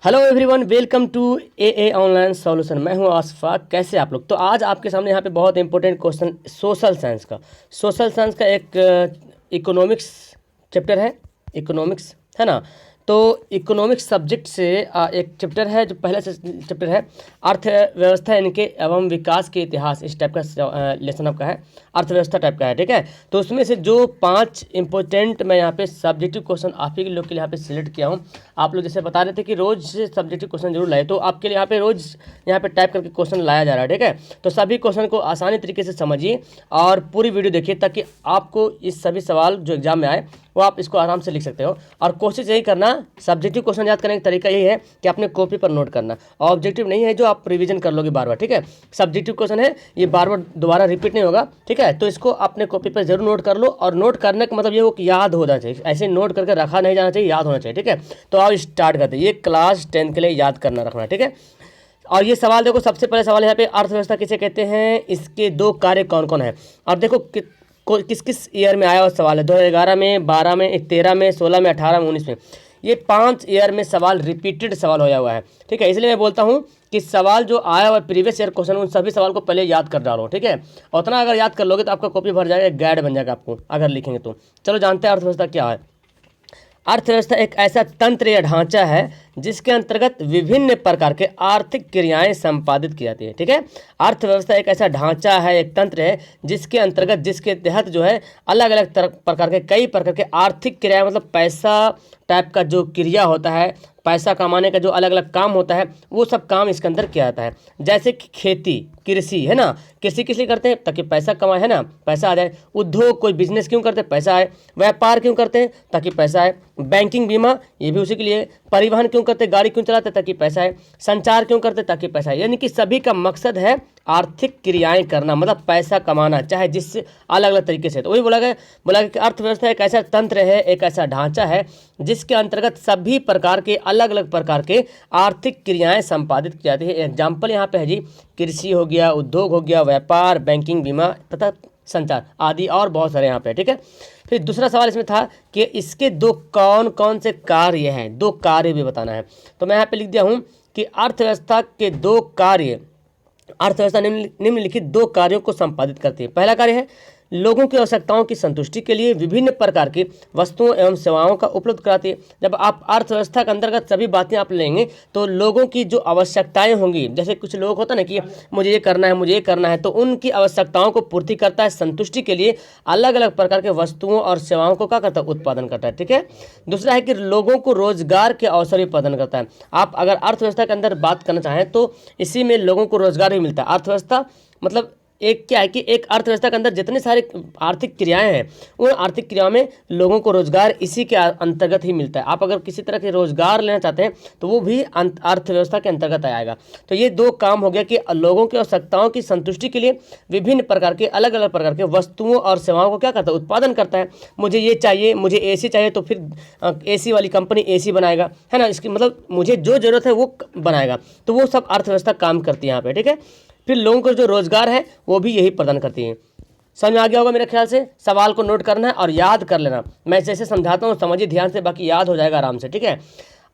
Hello everyone, welcome to a online solution. मैं हूं आसफाक। कैसे आप लोग? तो आज आपके सामने यहाँ पे बहुत इंपॉर्टेंट क्वेश्चन सोशल साइंस का एक इकोनॉमिक्स चैप्टर है। इकोनॉमिक्स है ना। तो इकोनॉमिक्स सब्जेक्ट से एक चैप्टर है जो पहला चैप्टर है अर्थव्यवस्था इनके एवं विकास के इतिहास। इस टाइप का लेसन आपका है, अर्थव्यवस्था टाइप का है। ठीक है, तो उसमें से जो 5 इंपॉर्टेंट मैं यहाँ पे सब्जेक्टिव क्वेश्चन आप ही लोग के लिए यहाँ पे सिलेक्ट किया हूँ। आप लोग जैसे बता रहे थे कि रोज सब्जेक्टिव क्वेश्चन जरूर लाए, तो आपके लिए यहाँ पे रोज यहाँ पे टाइप करके क्वेश्चन लाया जा रहा है। ठीक है, तो सभी क्वेश्चन को आसानी तरीके से समझिए और पूरी वीडियो देखिए ताकि आपको इस सभी सवाल जो एग्जाम में आए वो आप इसको आराम से लिख सकते हो। और कोशिश यही करना, सब्जेक्टिव क्वेश्चन याद करने का तरीका यही है कि अपने कॉपी पर नोट करना। ऑब्जेक्टिव नहीं है जो आप रिवीजन कर लोगे बार बार। ठीक है, सब्जेक्टिव क्वेश्चन है, ये बार बार दोबारा रिपीट नहीं होगा। ठीक है, तो इसको अपने कॉपी पर जरूर नोट कर लो। और नोट करने का मतलब ये हो कि याद होना चाहिए, ऐसे नोट करके रखा नहीं जाना चाहिए, याद होना चाहिए। ठीक है, तो आओ स्टार्ट करते हैं। ये क्लास 10 के लिए याद करना रखना। ठीक है, और ये सवाल देखो, सबसे पहले सवाल यहाँ पे अर्थव्यवस्था किसे कहते हैं, इसके 2 कार्य कौन कौन है। और देखो किस किस ईयर में आया हुआ सवाल है। 2011 में, 12 में, 13 में, 16 में, 18 में, 19 में। ये 5 ईयर में सवाल रिपीटेड सवाल होया हुआ है। ठीक है, इसलिए मैं बोलता हूँ कि सवाल जो आया हुआ प्रीवियस ईयर क्वेश्चन, उन सभी सवाल को पहले याद कर डालो। ठीक है, उतना अगर याद कर लोगे तो आपका कॉपी भर जाएगा, गाइड बन जाएगा आपको अगर लिखेंगे तो। चलो जानते हैं अर्थव्यवस्था क्या है। अर्थव्यवस्था एक ऐसा तंत्र या ढांचा है जिसके अंतर्गत विभिन्न प्रकार के आर्थिक क्रियाएं संपादित की जाती है। ठीक है, अर्थव्यवस्था एक ऐसा ढांचा है, एक तंत्र है जिसके अंतर्गत, जिसके तहत जो है अलग अलग प्रकार के, कई प्रकार के आर्थिक क्रियाएं, मतलब पैसा टाइप का जो क्रिया होता है, पैसा कमाने का जो अलग अलग काम होता है, वो सब काम इसके अंदर किया जाता है। जैसे कि खेती, कृषि है ना, कृषि किस लिए करते हैं? ताकि पैसा कमाए, है ना, पैसा आ जाए। उद्योग, कोई बिजनेस क्यों करते हैं? पैसा आए। व्यापार क्यों करते हैं? ताकि पैसा आए। बैंकिंग, बीमा, ये भी उसी के लिए। परिवहन क्यों करते हैं? गाड़ी क्यों चलाते हैं? ताकि पैसा आए। संचार क्यों करते हैं? ताकि पैसा आए। यानी कि सभी का मकसद है आर्थिक क्रियाएं करना, मतलब पैसा कमाना, चाहे जिससे अलग अलग तरीके से। तो वही बोला गया कि अर्थव्यवस्था एक ऐसा तंत्र है, एक ऐसा ढांचा है जिसके अंतर्गत सभी प्रकार के, अलग अलग प्रकार के आर्थिक क्रियाएं संपादित की जाती है। एग्जाम्पल यहाँ पे है जी, कृषि हो गया, उद्योग हो गया, व्यापार, बैंकिंग, बीमा तथा संचार आदि, और बहुत सारे यहाँ पे। ठीक है, फिर दूसरा सवाल इसमें था कि इसके 2 कौन कौन से कार्य हैं, 2 कार्य भी बताना है। तो मैं यहाँ पे लिख दिया हूँ कि अर्थव्यवस्था के 2 कार्य, अर्थव्यवस्था निम्नलिखित 2 कार्यों को संपादित करती है। पहला कार्य है लोगों की आवश्यकताओं की संतुष्टि के लिए विभिन्न प्रकार की वस्तुओं एवं सेवाओं का उपलब्ध कराती है। जब आप अर्थव्यवस्था के अंतर्गत सभी बातें आप लेंगे तो लोगों की जो आवश्यकताएं होंगी, जैसे कुछ लोग होता है ना कि मुझे ये करना है, मुझे ये करना है, तो उनकी आवश्यकताओं को पूर्ति करता है। संतुष्टि के लिए अलग अलग प्रकार के वस्तुओं और सेवाओं को क्या करता है? उत्पादन करता है। ठीक है, दूसरा है कि लोगों को रोजगार के अवसर भी प्रदान करता है। आप अगर अर्थव्यवस्था के अंदर बात करना चाहें तो इसी में लोगों को रोजगार भी मिलता है। अर्थव्यवस्था मतलब एक क्या है कि एक अर्थव्यवस्था के अंदर जितने सारे आर्थिक क्रियाएं हैं, उन आर्थिक क्रियाओं में लोगों को रोजगार इसी के अंतर्गत ही मिलता है। आप अगर किसी तरह के रोजगार लेना चाहते हैं तो वो भी अर्थव्यवस्था के अंतर्गत आएगा। तो ये 2 काम हो गया कि लोगों की आवश्यकताओं की संतुष्टि के लिए विभिन्न प्रकार के, अलग अलग प्रकार के वस्तुओं और सेवाओं को क्या करता है? उत्पादन करता है। मुझे ये चाहिए, मुझे AC चाहिए, तो फिर AC वाली कंपनी AC बनाएगा, है ना। इसकी मतलब मुझे जो जरूरत है वो बनाएगा। तो वो सब अर्थव्यवस्था काम करती है यहाँ पे। ठीक है, फिर लोगों को जो रोजगार है वो भी यही प्रदान करती है। समझ में आ गया होगा मेरे ख्याल से। सवाल को नोट करना है और याद कर लेना। मैं जैसे समझाता हूँ समझिए ध्यान से, बाकी याद हो जाएगा आराम से। ठीक है,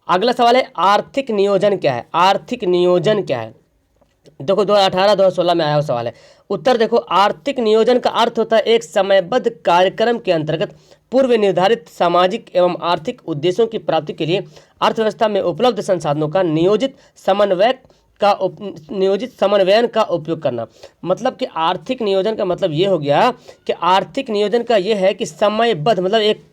अगला सवाल है आर्थिक नियोजन क्या है। आर्थिक नियोजन क्या है? देखो 2018-2016 में आया हुआ सवाल है। उत्तर देखो, आर्थिक नियोजन का अर्थ होता है एक समयबद्ध कार्यक्रम के अंतर्गत पूर्व निर्धारित सामाजिक एवं आर्थिक उद्देश्यों की प्राप्ति के लिए अर्थव्यवस्था में उपलब्ध संसाधनों का नियोजित समन्वयन का उपयोग करना। मतलब कि आर्थिक नियोजन का मतलब ये हो गया कि आर्थिक नियोजन का ये है कि समयबद्ध, मतलब एक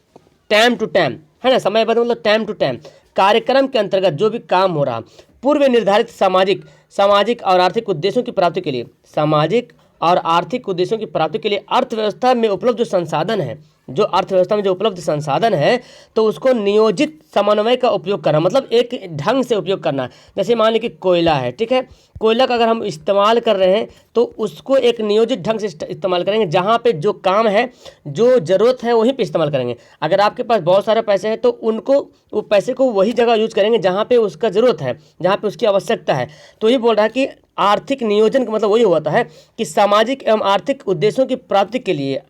टाइम टू टाइम, है ना, समयबद्ध मतलब टाइम टू टाइम कार्यक्रम के अंतर्गत जो भी काम हो रहा, पूर्व निर्धारित सामाजिक और आर्थिक उद्देश्यों की प्राप्ति के लिए, सामाजिक और आर्थिक उद्देश्यों की प्राप्ति के लिए अर्थव्यवस्था में उपलब्ध जो संसाधन है, जो अर्थव्यवस्था में जो उपलब्ध संसाधन है, तो उसको नियोजित समन्वय का उपयोग करना, मतलब एक ढंग से उपयोग करना। जैसे मान लीजिए कि कोयला है, ठीक है, कोयला का अगर हम इस्तेमाल कर रहे हैं तो उसको एक नियोजित ढंग से इस्तेमाल करेंगे। जहाँ पे जो काम है, जो ज़रूरत है, वहीं पे इस्तेमाल करेंगे। अगर आपके पास बहुत सारे पैसे हैं तो उनको, वो पैसे को वही जगह यूज करेंगे जहाँ पे उसका ज़रूरत है, जहाँ पे उसकी आवश्यकता है। तो ये बोल रहा है कि आर्थिक नियोजन का मतलब वही होता है कि सामाजिक एवं आर्थिक उद्देश्यों की प्राप्ति के लिए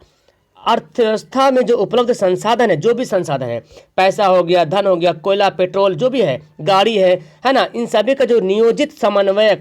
अर्थव्यवस्था में जो उपलब्ध संसाधन है, जो भी संसाधन है, पैसा हो गया, धन हो गया, कोयला, पेट्रोल, जो भी है, गाड़ी है ना, इन सभी का जो नियोजित समन्वय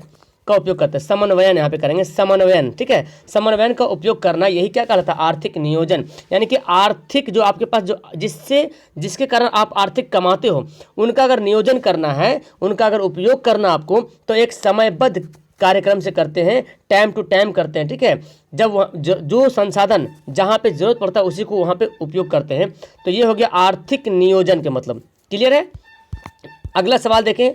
का उपयोग करते हैं। समन्वयन यहाँ पे करेंगे, समन्वयन, ठीक है। समन्वयन का उपयोग करना, यही क्या कहलाता है? आर्थिक नियोजन। यानी कि आर्थिक जो आपके पास जो जिसके कारण आप आर्थिक कमाते हो, उनका अगर नियोजन करना है, उनका अगर उपयोग करना आपको, तो एक समयबद्ध कार्यक्रम से करते हैं, टाइम टू टाइम करते हैं, ठीक है। जब जो संसाधन जहाँ पे जरूरत पड़ता है उसी को वहाँ पे उपयोग करते हैं। तो ये हो गया आर्थिक नियोजन के मतलब। क्लियर है? अगला सवाल देखें।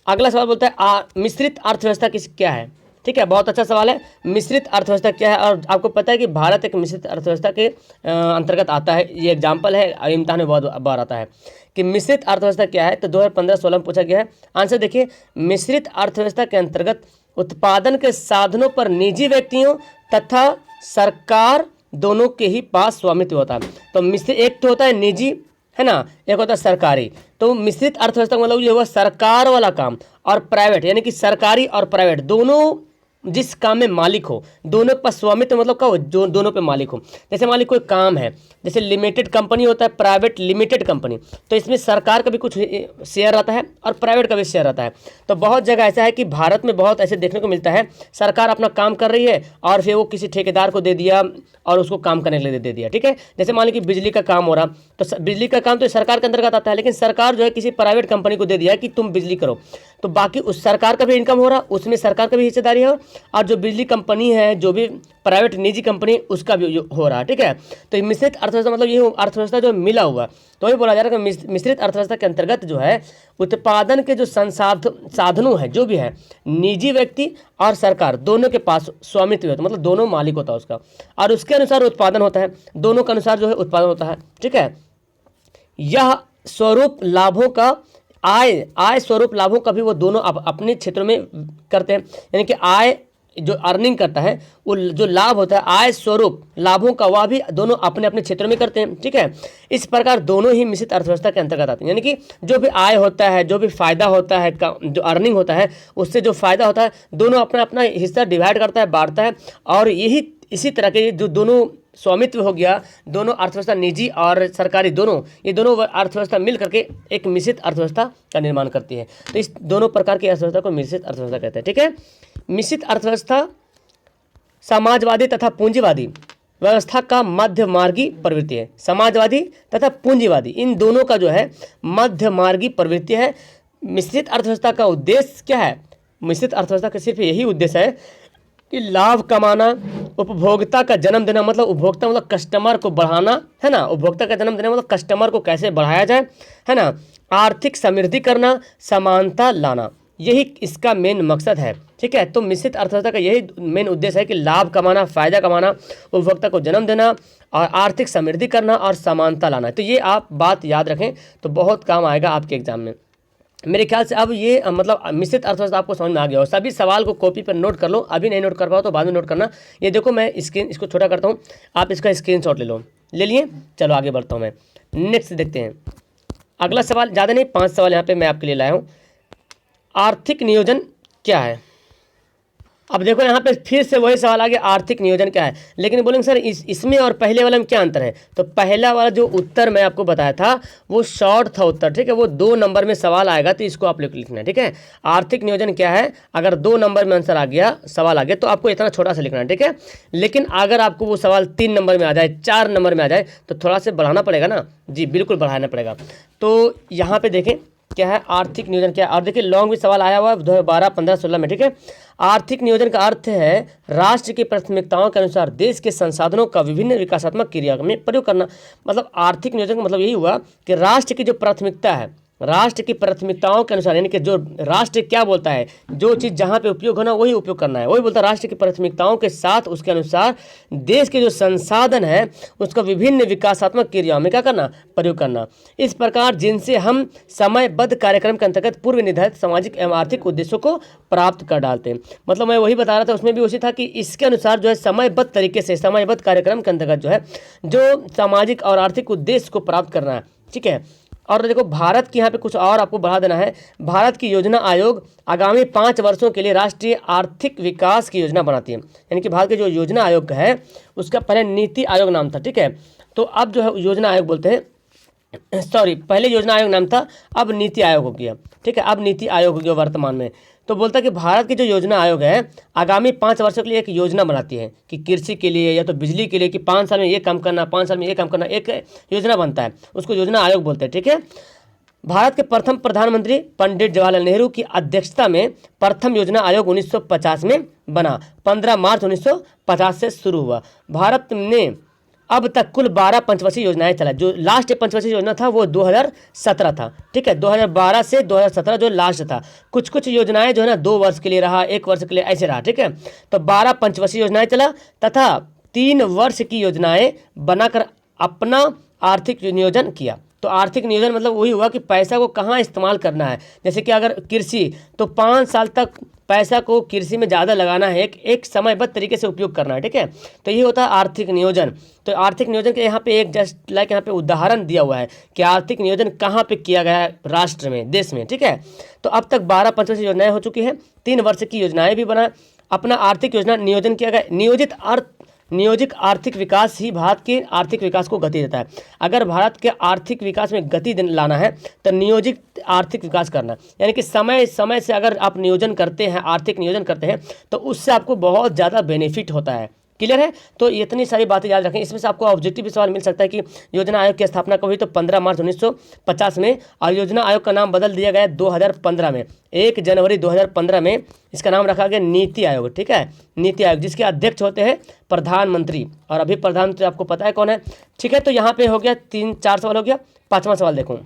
अगला सवाल बोलता है मिश्रित अर्थव्यवस्था क्या है? ठीक है, बहुत अच्छा सवाल है। मिश्रित अर्थव्यवस्था क्या है? और आपको पता है कि भारत एक मिश्रित अर्थव्यवस्था के अंतर्गत आता है। ये एग्जाम्पल है, इम्तिहान में बहुत बार आता है कि मिश्रित अर्थव्यवस्था क्या है। तो 2015-16 में पूछा गया है। आंसर देखिए, मिश्रित अर्थव्यवस्था के अंतर्गत उत्पादन के साधनों पर निजी व्यक्तियों तथा सरकार दोनों के ही पास स्वामित्व होता है। तो मिश्रित एक तो होता है निजी, है ना, एक होता है सरकारी। तो मिश्रित अर्थव्यवस्था का मतलब ये हुआ सरकार वाला काम और प्राइवेट, यानी कि सरकारी और प्राइवेट दोनों जिस काम में मालिक हो, दोनों पर स्वामित्व मतलब क्या हो? जो दोनों पे मालिक हो। जैसे मान लीजिए कोई काम है, जैसे लिमिटेड कंपनी होता है, प्राइवेट लिमिटेड कंपनी, तो इसमें सरकार का भी कुछ शेयर रहता है और प्राइवेट का भी शेयर रहता है। तो बहुत जगह ऐसा है कि भारत में बहुत ऐसे देखने को मिलता है, सरकार अपना काम कर रही है और फिर वो किसी ठेकेदार को दे दिया और उसको काम करने के लिए दे दिया, ठीक है। जैसे मान लीजिए कि बिजली का काम हो रहा, तो बिजली का काम तो सरकार के अंतर्गत आता है, लेकिन सरकार जो है किसी प्राइवेट कंपनी को दे दिया कि तुम बिजली करो, तो बाकी उस सरकार का भी इनकम हो रहा, उसमें सरकार का भी हिस्सेदारी है और जो बिजली कंपनी है, जो भी प्राइवेट निजी कंपनी, उसका भी हो रहा है, ठीक है। तो मिश्रित अर्थव्यवस्था मतलब ये अर्थव्यवस्था जो मिला हुआ, तो ये बोला जा रहा है कि मिश्रित अर्थव्यवस्था के अंतर्गत जो है उत्पादन के जो साधनों है, जो भी है, निजी व्यक्ति और सरकार दोनों के पास स्वामित्व होता है, मतलब दोनों मालिक होता है उसका, और उसके अनुसार उत्पादन होता है, दोनों के अनुसार जो है उत्पादन होता है, ठीक है। यह स्वरूप लाभों का आय स्वरूप लाभों का भी वो दोनों अपने क्षेत्रों में करते हैं। यानी कि आय जो अर्निंग करता है, वो जो लाभ होता है आय स्वरूप लाभों का, वह भी दोनों अपने अपने क्षेत्रों में करते हैं, ठीक है। इस प्रकार दोनों ही मिश्रित अर्थव्यवस्था के अंतर्गत आते हैं। यानी कि जो भी आय होता है, जो भी फायदा होता है, जो अर्निंग होता है, उससे जो फायदा होता है, दोनों अपना अपना हिस्सा डिवाइड करता है, बांटता है। और यही इसी तरह के जो दोनों स्वामित्व हो गया, दोनों अर्थव्यवस्था निजी और सरकारी, दोनों ये दोनों अर्थव्यवस्था मिल करके एक मिश्रित अर्थव्यवस्था का निर्माण करती है। तो इस दोनों प्रकार की अर्थव्यवस्था को मिश्रित अर्थव्यवस्था कहते हैं, ठीक है। मिश्रित अर्थव्यवस्था समाजवादी तथा पूंजीवादी व्यवस्था का मध्यमार्गी प्रवृत्ति है। समाजवादी तथा पूंजीवादी इन दोनों का जो है मध्यमार्गी प्रवृत्ति है। मिश्रित अर्थव्यवस्था का उद्देश्य क्या है? मिश्रित अर्थव्यवस्था का सिर्फ यही उद्देश्य है कि लाभ कमाना, उपभोक्ता का जन्म देना, मतलब उपभोक्ता मतलब कस्टमर को बढ़ाना, है ना, उपभोक्ता का जन्म देना मतलब कस्टमर को कैसे बढ़ाया जाए, है ना, आर्थिक समृद्धि करना, समानता लाना, यही इसका मेन मकसद है, ठीक है। तो मिश्रित अर्थव्यवस्था का यही मेन उद्देश्य है कि लाभ कमाना, फायदा कमाना, उपभोक्ता को जन्म देना और आर्थिक समृद्धि करना और समानता लाना। तो ये आप बात याद रखें तो बहुत काम आएगा आपके एग्जाम में। मेरे ख्याल से अब ये मतलब मिश्रित अर्थव्यवस्था आपको समझ में आ गया हो। सभी सवाल को कॉपी पर नोट कर लो, अभी नहीं नोट कर पाओ तो बाद में नोट करना। ये देखो मैं इसको छोटा करता हूँ, आप इसका स्क्रीनशॉट ले लो। ले लिए? चलो आगे बढ़ता हूँ मैं। नेक्स्ट देखते हैं अगला सवाल। ज़्यादा नहीं, 5 सवाल यहाँ पे मैं आपके लिए लाया हूँ। आर्थिक नियोजन क्या है? अब देखो यहाँ पे फिर से वही सवाल आ गया, आर्थिक नियोजन क्या है। लेकिन बोलेंगे सर इसमें और पहले वाले में क्या अंतर है? तो पहला वाला जो उत्तर मैं आपको बताया था वो शॉर्ट था उत्तर, ठीक है। वो 2 नंबर में सवाल आएगा तो इसको आप लिखना है, ठीक है। आर्थिक नियोजन क्या है, अगर 2 नंबर में आंसर आ गया, सवाल आ गया, तो आपको इतना छोटा सा लिखना है, ठीक है। लेकिन अगर आपको वो सवाल 3 नंबर में आ जाए, 4 नंबर में आ जाए, तो थोड़ा सा बढ़ाना पड़ेगा ना। जी बिल्कुल बढ़ाना पड़ेगा। तो यहाँ पे देखें क्या है आर्थिक नियोजन क्या है। और देखिए लॉन्ग भी सवाल आया हुआ है 2012, 15, 16 में, ठीक है। आर्थिक नियोजन का अर्थ है राष्ट्र की प्राथमिकताओं के अनुसार देश के संसाधनों का विभिन्न विकासात्मक क्रिया में प्रयोग करना। मतलब आर्थिक नियोजन का मतलब यही हुआ कि राष्ट्र की जो प्राथमिकता है, राष्ट्र की प्राथमिकताओं के अनुसार, यानी कि जो राष्ट्र क्या बोलता है, जो चीज़ जहाँ पे उपयोग होना वही उपयोग करना है, वही बोलता है। राष्ट्र की प्राथमिकताओं के साथ उसके अनुसार देश के जो संसाधन है उसका विभिन्न विकासात्मक क्रियाओं में क्या करना, प्रयोग करना। इस प्रकार जिनसे हम समयबद्ध कार्यक्रम के अंतर्गत पूर्व निर्धारित सामाजिक एवं आर्थिक उद्देश्यों को प्राप्त कर डालते हैं। मतलब मैं वही बता रहा था, उसमें भी उसी था कि इसके अनुसार जो है समयबद्ध तरीके से, समयबद्ध कार्यक्रम के अंतर्गत जो है जो सामाजिक और आर्थिक उद्देश्य को प्राप्त करना है, ठीक है। और देखो भारत की यहाँ पे कुछ और आपको बढ़ा देना है। भारत की योजना आयोग आगामी 5 वर्षों के लिए राष्ट्रीय आर्थिक विकास की योजना बनाती है। यानी कि भारत के जो योजना आयोग है उसका पहले नीति आयोग नाम था, ठीक है। तो अब जो है योजना आयोग बोलते हैं, सॉरी पहले योजना आयोग नाम था, अब नीति आयोग हो गया, ठीक है, अब नीति आयोग हो गया वर्तमान में। तो बोलता है कि भारत की जो योजना आयोग है आगामी 5 वर्षों के लिए एक योजना बनाती है कि कृषि के लिए या तो बिजली के लिए कि 5 साल में ये काम करना, 5 साल में ये काम करना, एक योजना बनता है, उसको योजना आयोग बोलते हैं, ठीक है। भारत के प्रथम प्रधानमंत्री पंडित जवाहरलाल नेहरू की अध्यक्षता में प्रथम योजना आयोग 1950 में बना, 15 मार्च 1950 से शुरू हुआ। भारत ने अब तक कुल 12 पंचवर्षीय योजनाएं चला, जो लास्ट पंचवर्षीय योजना था वो 2017 था, ठीक है, 2012 से 2017 जो लास्ट था। कुछ कुछ योजनाएं जो है ना 2 वर्ष के लिए रहा, 1 वर्ष के लिए ऐसे रहा, ठीक है। तो 12 पंचवर्षीय योजनाएं चला तथा 3 वर्ष की योजनाएं बनाकर अपना आर्थिक नियोजन किया। तो आर्थिक नियोजन मतलब वही हुआ कि पैसा को कहाँ इस्तेमाल करना है। जैसे कि अगर कृषि, तो 5 साल तक पैसा को कृषि में ज़्यादा लगाना है, एक समयबद्ध तरीके से उपयोग करना है, ठीक है। तो ये होता है आर्थिक नियोजन। तो आर्थिक नियोजन के यहाँ पे एक जस्ट लाइक यहाँ पे उदाहरण दिया हुआ है कि आर्थिक नियोजन कहाँ पे किया गया है राष्ट्र में, देश में, ठीक है। तो अब तक 12 पंचवर्षीय योजनाएं हो चुकी हैं, 3 वर्ष की योजनाएं भी बना, अपना आर्थिक योजना नियोजन किया गया। नियोजित आर्थिक विकास ही भारत के आर्थिक विकास को गति देता है। अगर भारत के आर्थिक विकास में गति लाना है तो नियोजित आर्थिक विकास करना, यानी कि समय समय से अगर आप नियोजन करते हैं, आर्थिक नियोजन करते हैं, तो उससे आपको बहुत ज़्यादा बेनिफिट होता है। क्लियर है। तो इतनी सारी बातें याद रखें। इसमें से आपको ऑब्जेक्टिव भी सवाल मिल सकता है कि योजना आयोग की स्थापना कब हुई, तो 15 मार्च 1950 में, और योजना आयोग का नाम बदल दिया गया 2015 में, 1 जनवरी 2015 में इसका नाम रखा गया नीति आयोग, ठीक है, नीति आयोग, जिसके अध्यक्ष होते हैं प्रधानमंत्री। और अभी प्रधानमंत्री आपको पता है कौन है, ठीक है। तो यहाँ पे हो गया 3-4 सवाल हो गया। 5वां सवाल देखो,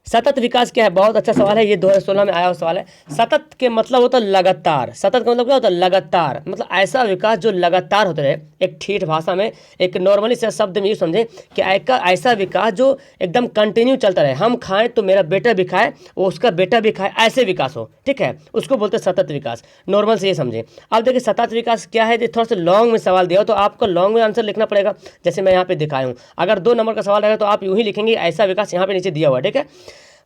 सतत विकास क्या है। बहुत अच्छा सवाल है, ये 2016 में आया हुआ सवाल है। सतत के मतलब होता है लगातार। सतत का मतलब क्या होता है, लगातार, मतलब ऐसा विकास जो लगातार होते रहे। एक ठेठ भाषा में, एक नॉर्मली से शब्द में ये समझे कि ऐसा विकास जो एकदम कंटिन्यू चलता रहे। हम खाएं तो मेरा बेटा भी खाए, वो उसका बेटा भी खाए, ऐसे विकास हो, ठीक है, उसको बोलते हैं सतत विकास। नॉर्मल से ये समझे। अब देखिए सतत विकास क्या है, थोड़ा सा लॉन्ग में सवाल दिया हो तो आपको लॉन्ग में आंसर लिखना पड़ेगा, जैसे मैं यहाँ पे दिखाया हूँ। अगर 2 नंबर का सवाल रहेगा तो आप यूँ ही लिखेंगे ऐसा विकास, यहाँ पे नीचे दिया हुआ है, ठीक है।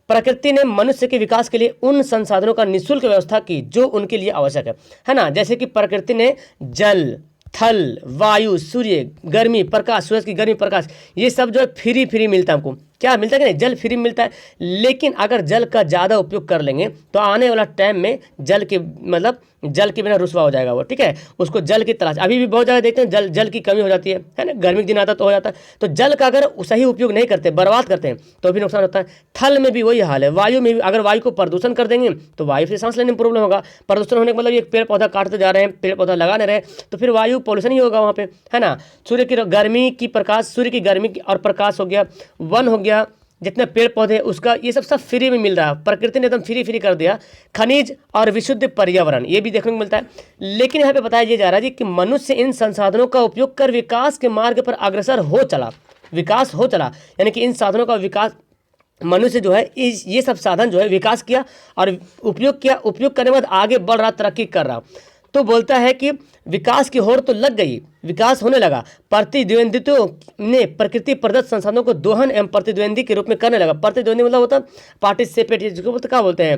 प्रकृति ने मनुष्य के विकास के लिए उन संसाधनों का निःशुल्क व्यवस्था की जो उनके लिए आवश्यक है ना। जैसे कि प्रकृति ने जल, थल, वायु, सूर्य, गर्मी, प्रकाश, सूरज की गर्मी, प्रकाश, ये सब जो है फ्री मिलता है हमको। क्या मिलता है कि नहीं, जल फ्री में मिलता है। लेकिन अगर जल का ज़्यादा उपयोग कर लेंगे तो आने वाला टाइम में जल के मतलब जल के बिना रुसवा हो जाएगा वो, ठीक है। उसको जल की तलाश, अभी भी बहुत ज़्यादा देखते हैं जल की कमी हो जाती है ना। गर्मी के दिन आता तो हो जाता है। तो जल का अगर सही उपयोग नहीं करते, बर्बाद करते हैं, तो भी नुकसान होता है। थल में भी वही हाल है, वायु में भी अगर वायु को प्रदूषण कर देंगे तो वायु से सांस लेने में प्रॉब्लम होगा। प्रदूषण होने का मतलब एक पेड़ पौधा काटते जा रहे हैं, पेड़ पौधा लगा नहीं रहे, तो फिर वायु पॉल्यूशन ही होगा वहाँ पे, है ना। सूर्य की गर्मी की प्रकाश, सूर्य की गर्मी और प्रकाश हो गया, वन हो गया, जितने पेड़ पौधे उसका, ये सब फ्री में मिल रहा है। प्रकृति ने एकदम फ्री कर दिया। खनिज और विशुद्ध पर्यावरण, ये भी देखने को मिलता है। लेकिन यहाँ पे बताया जा रहा है कि मनुष्य इन संसाधनों का उपयोग कर विकास के मार्ग पर अग्रसर हो चला, विकास हो चला, यानी कि इन साधनों का विकास मनुष्य जो है ये सब साधन जो है विकास किया और उपयोग किया, उपयोग करने के बाद आगे बढ़ रहा, तरक्की कर रहा। तो बोलता है कि विकास की होड़ तो लग गई, विकास होने लगा। प्रतिद्वंदियों ने प्रकृति प्रदत्त संसाधनों को दोहन एवं प्रतिद्वंदी के रूप में करने लगा। प्रतिद्वंदी मतलब होता है पार्टिसिपेट, जिसको बोलते क्या बोलते हैं,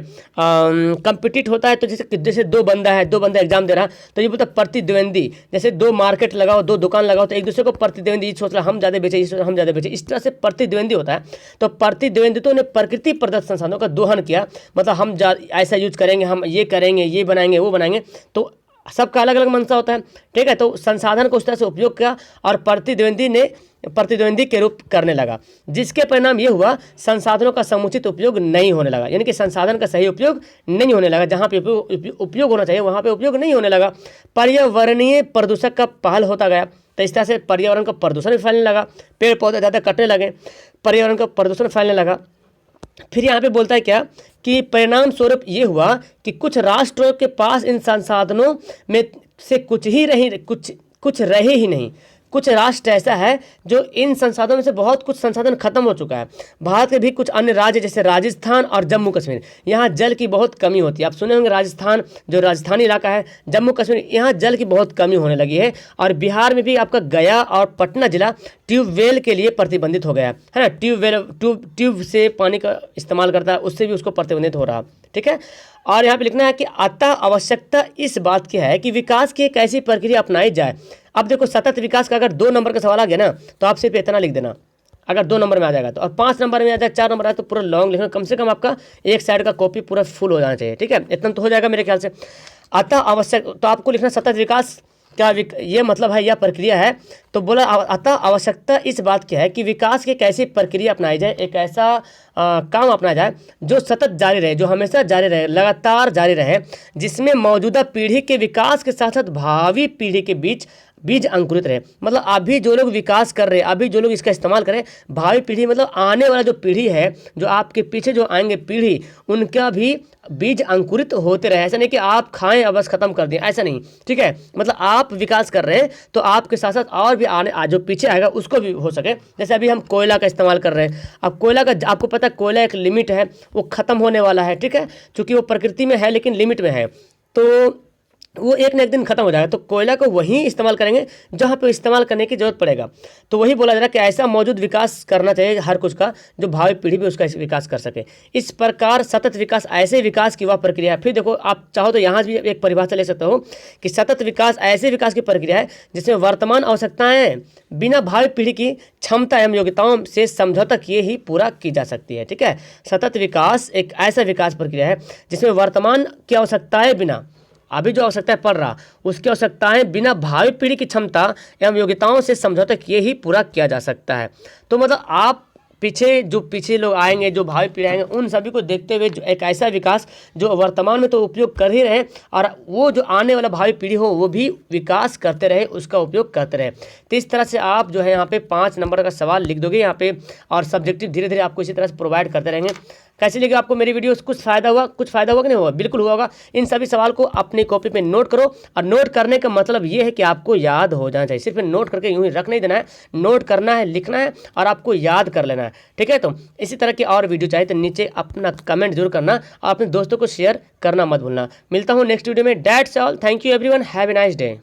कंपिटिट होता है। तो जैसे 2 बंदा है, 2 बंदा एग्जाम दे रहा है, तो ये बोलता है प्रतिद्वंदी। जैसे 2 मार्केट लगाओ, 2 दुकान लगाओ, तो एक दूसरे को प्रतिद्वंदी, ये सोच रहा हम ज़्यादा बेचे, हम ज़्यादा बेचे, इस तरह से प्रतिद्वंदी होता है। तो प्रतिद्वंदियों ने प्रकृति प्रदत्त संसाधनों का दोहन किया, मतलब हम ऐसा यूज करेंगे, हम ये करेंगे, ये बनाएंगे, वो बनाएंगे। तो सबका अलग अलग मंशा होता है, ठीक है। तो संसाधन को उस तरह से उपयोग किया और प्रतिद्वंदी के रूप करने लगा, जिसके परिणाम ये हुआ संसाधनों का समुचित उपयोग नहीं होने लगा, यानी कि संसाधन का सही उपयोग नहीं होने लगा। जहाँ पे उपयोग होना चाहिए वहाँ पे उपयोग नहीं होने लगा। पर्यावरणीय प्रदूषक का पहल होता गया, तो इस तरह से पर्यावरण का प्रदूषण भी फैलने लगा, पेड़ पौधे ज़्यादा कटने लगे, पर्यावरण का प्रदूषण फैलने लगा। फिर यहाँ पे बोलता है क्या कि परिणाम स्वरूप ये हुआ कि कुछ राष्ट्रों के पास इन संसाधनों में से कुछ रहे ही नहीं। कुछ राष्ट्र ऐसा है जो इन संसाधनों में से बहुत कुछ संसाधन खत्म हो चुका है। भारत के भी कुछ अन्य राज्य जैसे राजस्थान और जम्मू कश्मीर, यहाँ जल की बहुत कमी होती है। आप सुने होंगे राजस्थान, जो राजस्थानी इलाका है, जम्मू कश्मीर, यहाँ जल की बहुत कमी होने लगी है। और बिहार में भी आपका गया और पटना जिला ट्यूबवेल के लिए प्रतिबंधित हो गया है ना। ट्यूब से पानी का इस्तेमाल करता है, उससे भी उसको प्रतिबंधित हो रहा, ठीक है। और यहाँ पे लिखना है कि अतः आवश्यकता इस बात की है कि विकास की एक ऐसी प्रक्रिया अपनाई जाए, अब देखो सतत विकास का अगर 2 नंबर का सवाल आ गया ना तो आप सिर्फ इतना लिख देना, अगर 2 नंबर में आ जाएगा तो, और 5 नंबर में आ जाए, 4 नंबर आए तो पूरा लॉन्ग लिखना, कम से कम आपका एक साइड का कॉपी पूरा फुल हो जाना चाहिए, ठीक है, इतना तो हो जाएगा मेरे ख्याल से। अतः आवश्यक, तो आपको लिखना सतत विकास का ये मतलब है, यह प्रक्रिया है। तो बोला अतः आवश्यकता इस बात की है कि विकास की एक ऐसी प्रक्रिया अपनाई जाए, एक ऐसा काम अपनाया जाए जो सतत जारी रहे, जो हमेशा जारी रहे, लगातार जारी रहे, जिसमें मौजूदा पीढ़ी के विकास के साथ साथ भावी पीढ़ी के बीज अंकुरित रहे। मतलब अभी जो लोग विकास कर रहे हैं, अभी जो लोग इसका इस्तेमाल करें, भावी पीढ़ी मतलब आने वाला जो पीढ़ी है, जो आपके पीछे जो आएंगे पीढ़ी, उनका भी बीज अंकुरित होते रहे। ऐसा नहीं कि आप खाएं और बस खत्म कर दें, ऐसा नहीं, ठीक है। मतलब आप विकास कर रहे हैं तो आपके साथ साथ और भी आने जो पीछे आएगा उसको भी हो सके। जैसे अभी हम कोयला का इस्तेमाल कर रहे हैं, अब कोयला का आपको पता है कोयला एक लिमिट है, वो ख़त्म होने वाला है, ठीक है, चूँकि वो प्रकृति में है लेकिन लिमिट में है, तो वो एक न एक दिन खत्म हो जाएगा। तो कोयला को वहीं इस्तेमाल करेंगे जहाँ पे इस्तेमाल करने की जरूरत पड़ेगा। तो वही बोला जा रहा है कि ऐसा मौजूद विकास करना चाहिए हर कुछ का जो भावी पीढ़ी भी उसका विकास कर सके। इस प्रकार सतत विकास ऐसे विकास की वह प्रक्रिया है। फिर देखो आप चाहो तो यहाँ भी एक परिभाषा ले सकते हो कि सतत विकास ऐसे विकास की प्रक्रिया है जिसमें वर्तमान आवश्यकताएं बिना भावी पीढ़ी की क्षमता एवं योग्यताओं से समझौता किए ही पूरा की जा सकती है, ठीक है। सतत विकास एक ऐसा विकास प्रक्रिया है जिसमें वर्तमान की आवश्यकताएं बिना, अभी जो आवश्यकताएं पड़ रहा उसकी आवश्यकताएं बिना भावी पीढ़ी की क्षमता एवं योग्यताओं से समझौता किए ही पूरा किया जा सकता है। तो मतलब आप पीछे लोग आएंगे, जो भावी पीढ़ी आएंगे, उन सभी को देखते हुए जो एक ऐसा विकास जो वर्तमान में तो उपयोग कर ही रहे और वो जो आने वाला भावी पीढ़ी हो वो भी विकास करते रहे, उसका उपयोग करते रहे। तो इस तरह से आप जो है यहाँ पे 5 नंबर का सवाल लिख दोगे यहाँ पे, और सब्जेक्टिव धीरे धीरे आपको इसी तरह से प्रोवाइड करते रहेंगे। कैसे लगे आपको मेरी वीडियो, कुछ फ़ायदा हुआ कि नहीं हुआ? बिल्कुल हुआ होगा। इन सभी सवाल को अपनी कॉपी पे नोट करो, और नोट करने का मतलब ये है कि आपको याद हो जाना चाहिए। सिर्फ नोट करके यूं ही रख नहीं देना है, नोट करना है, लिखना है और आपको याद कर लेना है, ठीक है। तो इसी तरह की और वीडियो चाहिए तो नीचे अपना कमेंट जरूर करना और अपने दोस्तों को शेयर करना मत भूलना। मिलता हूँ नेक्स्ट वीडियो में। That's all, thank you everyone, have a nice day.